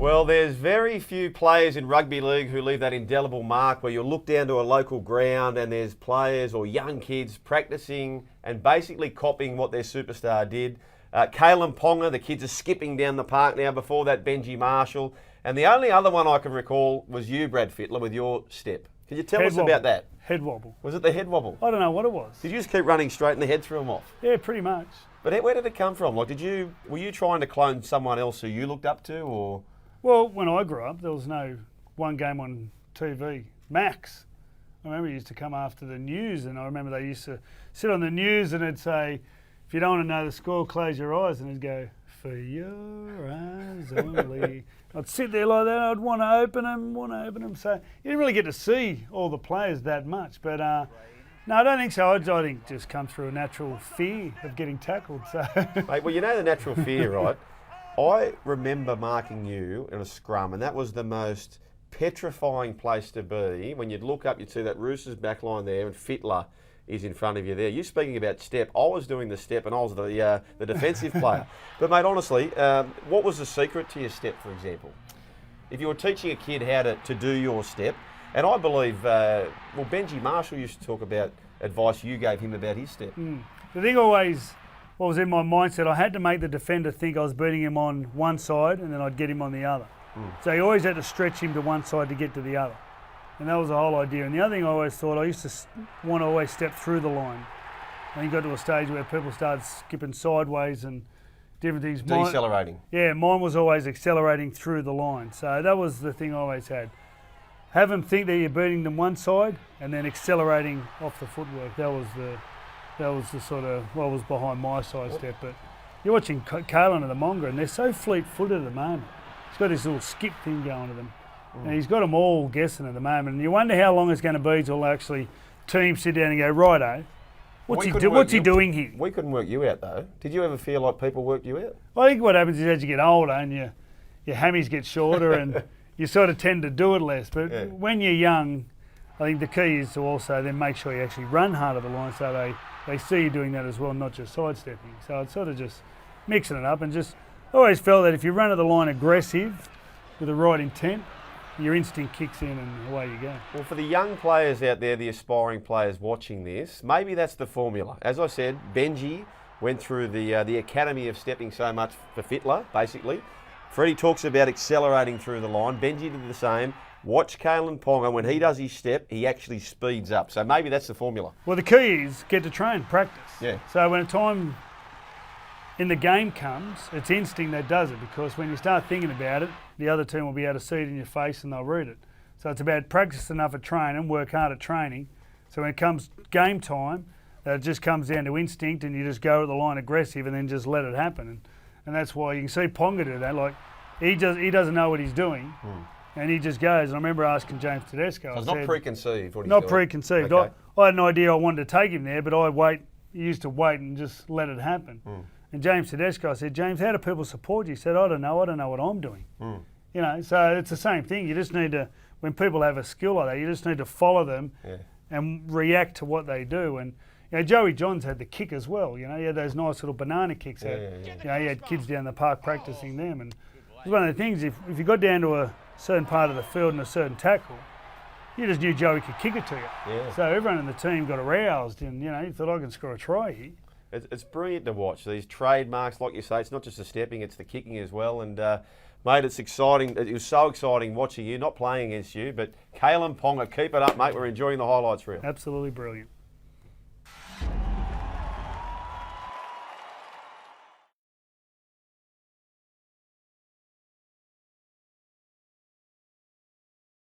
Well, there's very few players in rugby league who leave that indelible mark where you look down to a local ground and there's players or young kids practicing and basically copying what their superstar did. Ponga, the kids are skipping down the park now. Before that, Benji Marshall. And the only other one I can recall was you, Brad Fittler, with your step. Can you tell us about that? Head wobble. Was it the head wobble? I don't know what it was. Did you just keep running straight and the head threw them off? Yeah, pretty much. But where did it come from? Like, were you trying to clone someone else who you looked up to, or? Well, when I grew up, there was no one game on TV. Max. I remember it used to come after the news, and I remember they used to sit on the news and it'd say, if you don't want to know the score, close your eyes, and it'd go, for your eyes only. I'd sit there like that, I'd want to open them, So you didn't really get to see all the players that much. But no, I don't think so. I think it just comes through a natural fear of getting tackled. So. Mate, well, you know the natural fear, right? I remember marking you in a scrum, and that was the most petrifying place to be. When you'd look up, you'd see that Roosters back line there, and Fittler is in front of you there. You speaking about step, I was doing the step, and I was the defensive player. But mate, honestly, what was the secret to your step, for example? If you were teaching a kid how to do your step, and I believe, Benji Marshall used to talk about advice you gave him about his step. The thing always, what was in my mindset, I had to make the defender think I was beating him on one side and then I'd get him on the other. So you always had to stretch him to one side to get to the other. And that was the whole idea. And the other thing I always thought, I used to want to always step through the line. And you got to a stage where people started skipping sideways and different things. Decelerating. Mine was always accelerating through the line. So that was the thing I always had. Have them think that you're beating them one side and then accelerating off the footwork. That was the sort of what was behind my side step. But you're watching Kalen and the Monga, and they're so fleet-footed at the moment. He's got this little skip thing going to them. And he's got them all guessing at the moment. And you wonder how long it's going to be till actually teams sit down and go, righto, what's he doing here? We couldn't work you out, though. Did you ever feel like people worked you out? I think what happens is as you get older and your hammies get shorter and you sort of tend to do it less. But when you're young, I think the key is to also then make sure you actually run hard at the line so they see you doing that as well, not just sidestepping. So it's sort of just mixing it up and just always felt that if you run at the line aggressive with the right intent, your instinct kicks in and away you go. Well, for the young players out there, the aspiring players watching this, maybe that's the formula. As I said, Benji went through the academy of stepping so much for Fittler, basically. Freddie talks about accelerating through the line. Benji did the same. Watch Ponga. When he does his step, he actually speeds up. So maybe that's the formula. Well, the key is get to train, practice. Yeah. So when a time in the game comes, it's instinct that does it, because when you start thinking about it, the other team will be able to see it in your face and they'll read it. So it's about practice enough at training, work hard at training. So when it comes game time, it just comes down to instinct and you just go at the line aggressive and then just let it happen. And that's why you can see Ponga do that. Like he doesn't know what he's doing and he just goes. And I remember asking James Tedesco. So it's not preconceived what he's doing. Not preconceived. Okay. I had an idea I wanted to take him there, but I used to wait and just let it happen. And James Tedesco, I said, James, how do people support you? He said, I don't know what I'm doing. You know, so it's the same thing. You just need to, when people have a skill like that, you just need to follow them and react to what they do. And you know, Joey Johns had the kick as well. You know, he had those nice little banana kicks. You know, he had kids down the park practicing them. And it was one of the things, if you got down to a certain part of the field and a certain tackle, you just knew Joey could kick it to you. So everyone in the team got aroused and, you know, you thought, I can score a try here. It's brilliant to watch. These trademarks, like you say, it's not just the stepping, it's the kicking as well. And, mate, it's exciting. It was so exciting watching you, not playing against you, but Ponga, keep it up, mate. We're enjoying the highlights reel. Absolutely brilliant.